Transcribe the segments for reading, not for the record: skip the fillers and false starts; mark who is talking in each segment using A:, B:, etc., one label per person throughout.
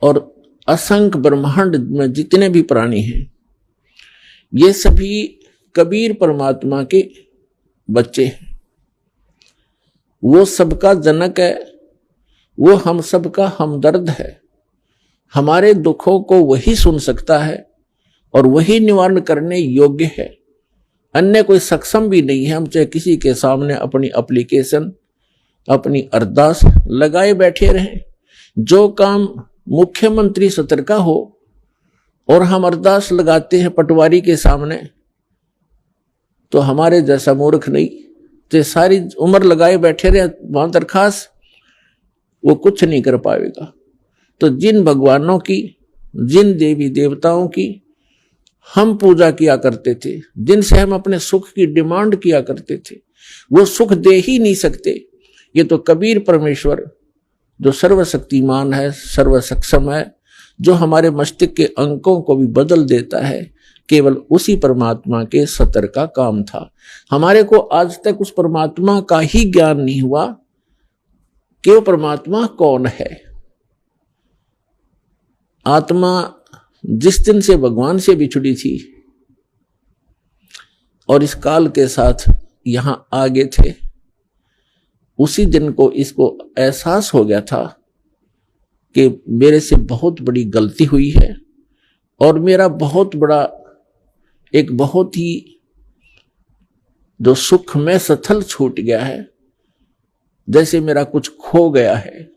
A: और असंख्य ब्रह्मांड में जितने भी प्राणी हैं, ये सभी कबीर परमात्मा के बच्चे हैं। वो सबका जनक है, वो हम सबका हमदर्द है। हमारे दुखों को वही सुन सकता है और वही निवारण करने योग्य है। अन्य कोई सक्षम भी नहीं है। हम चाहे किसी के सामने अपनी एप्लीकेशन, अपनी अरदास लगाए बैठे रहें, जो काम मुख्यमंत्री स्तर का हो और हम अरदास लगाते हैं पटवारी के सामने, तो हमारे जैसा मूर्ख नहीं, तो सारी उम्र लगाए बैठे रहे वहां दरखास्त, वो कुछ नहीं कर पाएगा। तो जिन भगवानों की, जिन देवी देवताओं की हम पूजा किया करते थे, जिनसे हम अपने सुख की डिमांड किया करते थे, वो सुख दे ही नहीं सकते। ये तो कबीर परमेश्वर जो सर्वशक्तिमान है, सर्वसक्षम है, जो हमारे मस्तिष्क के अंकों को भी बदल देता है, केवल उसी परमात्मा के सतर का काम था। हमारे को आज तक उस परमात्मा का ही ज्ञान नहीं हुआ कि वो परमात्मा कौन है। आत्मा जिस दिन से भगवान से बिछड़ी थी और इस काल के साथ यहां आगे थे, उसी दिन को इसको एहसास हो गया था कि मेरे से बहुत बड़ी गलती हुई है और मेरा बहुत बड़ा, एक बहुत ही जो सुख में सथल छूट गया है, जैसे मेरा कुछ खो गया है।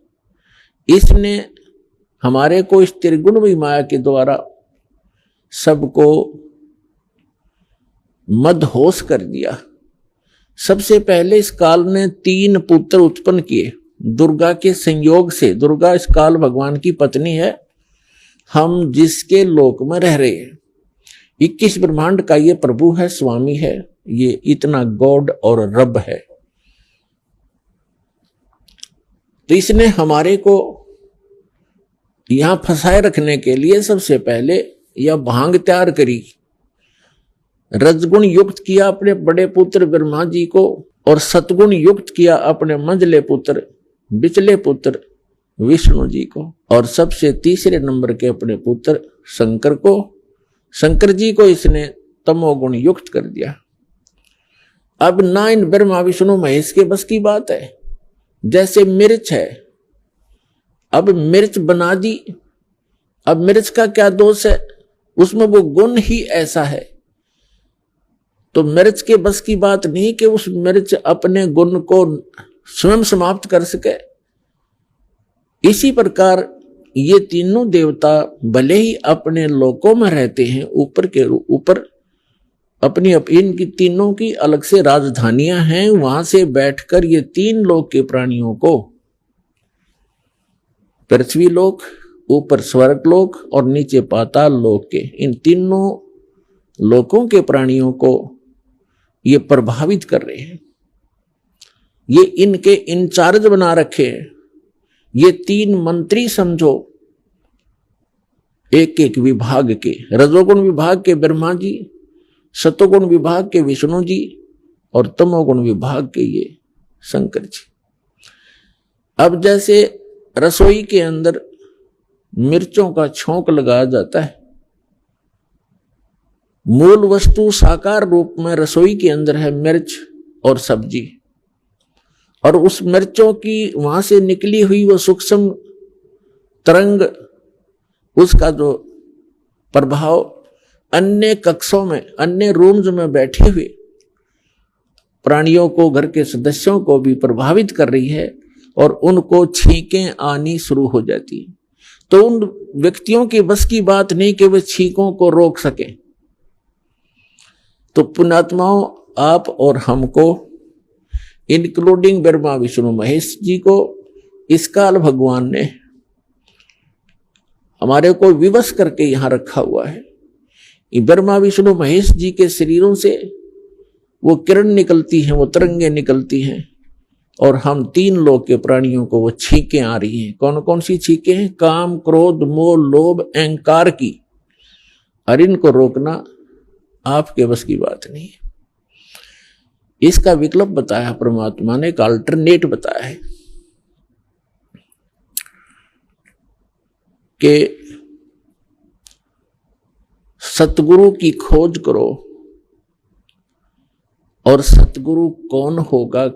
A: इसने हमारे को इस त्रिगुणमयी माया के द्वारा सबको मदहोश कर दिया। सबसे पहले इस काल ने 3 पुत्र उत्पन्न किए दुर्गा के संयोग से। दुर्गा इस काल भगवान की पत्नी है, हम जिसके लोक में रह रहे हैं। 21 ब्रह्मांड का ये प्रभु है, स्वामी है, ये इतना गॉड और रब है। तो इसने हमारे को यहां फंसाए रखने के लिए सबसे पहले यह भांग तैयार करी, रजगुण युक्त किया अपने बड़े पुत्र ब्रह्मा जी को और सतगुण युक्त किया अपने मंझले पुत्र, बिचले पुत्र विष्णु जी को, और सबसे तीसरे नंबर के अपने पुत्र शंकर को, शंकर जी को इसने तमोगुण युक्त कर दिया। अब ना इन ब्रह्मा विष्णु महेश के बस की बात है। जैसे मिर्च है, अब मिर्च बना दी, अब मिर्च का क्या दोष है, उसमें वो गुण ही ऐसा है। तो मिर्च के बस की बात नहीं कि उस मिर्च अपने गुण को स्वयं समाप्त कर सके। इसी प्रकार ये तीनों देवता भले ही अपने लोकों में रहते हैं, ऊपर के ऊपर अपनी इनकी तीनों की अलग से राजधानियां हैं, वहां से बैठकर ये 3 लोक के प्राणियों को, पृथ्वी लोक, ऊपर स्वर्ग लोक और नीचे पाताल लोक के, इन तीनों लोकों के प्राणियों को ये प्रभावित कर रहे हैं। ये इनके इंचार्ज बना रखे हैं। ये 3 मंत्री समझो, एक एक विभाग के, रजोगुण विभाग के ब्रह्मा जी, सतोगुण विभाग के विष्णु जी और तमोगुण विभाग के ये शंकर जी। अब जैसे रसोई के अंदर मिर्चों का छोंक लगाया जाता है, मूल वस्तु साकार रूप में रसोई के अंदर है मिर्च और सब्जी, और उस मिर्चों की वहां से निकली हुई वो सूक्ष्म तरंग, उसका जो प्रभाव अन्य कक्षों में, अन्य रूम्स में बैठे हुए प्राणियों को, घर के सदस्यों को भी प्रभावित कर रही है और उनको छींकें आनी शुरू हो जाती है। तो उन व्यक्तियों की बस की बात नहीं कि वे छींकों को रोक सकें। तो पुण्यात्माओं, आप और हमको, इंक्लूडिंग ब्रह्मा विष्णु महेश जी को, इस काल भगवान ने हमारे को विवश करके यहां रखा हुआ है। ब्रह्मा विष्णु महेश जी के शरीरों से वो किरण निकलती हैं, वो तरंगे निकलती हैं, और हम 3 लोक के प्राणियों को वो छींकें आ रही हैं। कौन कौन सी छींकें हैं? काम, क्रोध, मोह, लोभ, अहंकार की। और इनको रोकना आपके बस की बात नहीं है। इसका विकल्प बताया परमात्मा ने, एक अल्टरनेट बताया है कि सतगुरु की खोज करो, और सतगुरु कौन होगा,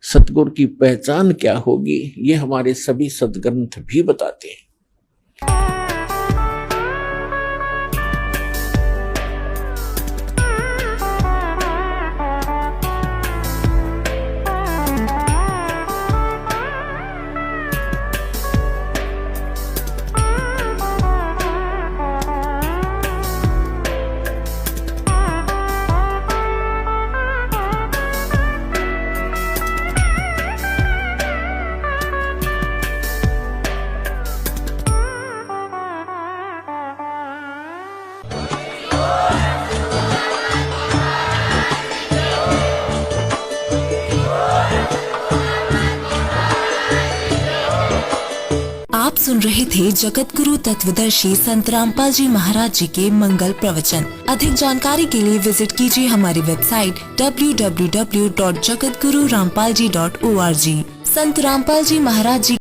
A: सतगुरु की पहचान क्या होगी, ये हमारे सभी सदग्रंथ भी बताते हैं।
B: आप सुन रहे थे जगत गुरु तत्वदर्शी संत रामपाल जी महाराज जी के मंगल प्रवचन। अधिक जानकारी के लिए विजिट कीजिए हमारी वेबसाइट www.jagatgururampalji.org। संत रामपाल जी महाराज जी